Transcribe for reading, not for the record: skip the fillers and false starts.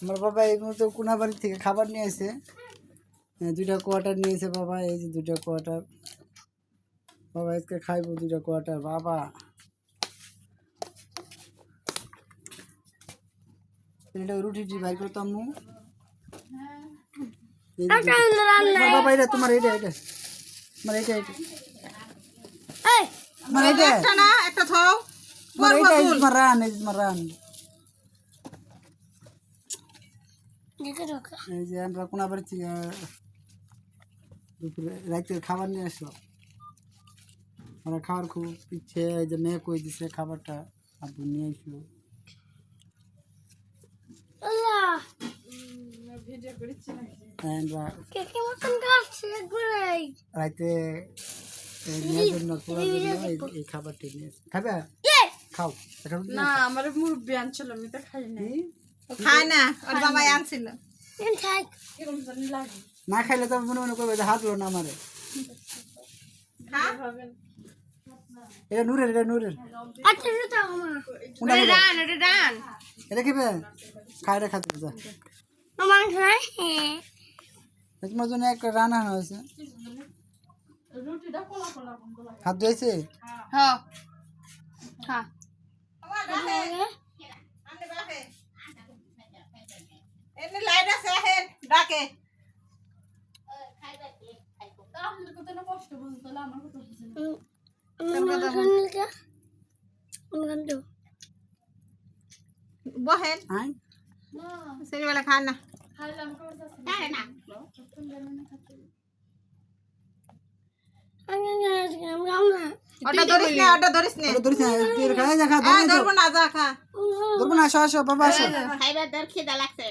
আমার বাবা এই মুহূর্তে কোনাবাড়ি থেকে খাবার নিয়ে এসে 2টা কোয়ার্টার নিয়েছে বাবা। এই যে 2টা কোয়ার্টার বাবা, আজকে খাইবো 2টা কোয়ার্টার বাবা। এটা রুটি বাইর করতাম বাবা। এটা তোমার এটা এটা তোমার এটা এটা তোমার এটা একটা না একটা থাও তোমার এটা তোমার রান এই তোমার রান। এই যে আমরা কোনাবাড়ি থেকে দুপুরে রাতের খাবার নিয়ে আসলাম। আমরা খাবার খুব ইচ্ছে, এই যে মেয়ে কই দিছে খাবারটা আব্বু নিয়ে আসলো। আমরা রাতে মেয়ের জন্য তোলার জন্য এই খাবারটি নিয়ে খাবে খাও। না আমার মুরব্বি আনছিল, আমি তো খাই না। খাই না, ওর বাবাই আনছিল। না খাইলে তো মনে মনে করবে যে হাত লো না আমারে। এটা নূরের, এটা নূরের। এটা খেবে খাইটা খাতে যা। তোমার জন্য একটা রান্না হয়েছে। হাত ধুয়েছে? হ্যাঁ ডাকে বহেন সিনেমালা খান না। ওটা ধরিস না, ওটা ধরিস না, ধরিস না, তুই খাই যা খা। ধরবো না, যা খা। ধরবো না, আসো আসো বাবা আসো। খাইবার দর খিদা লাগছে।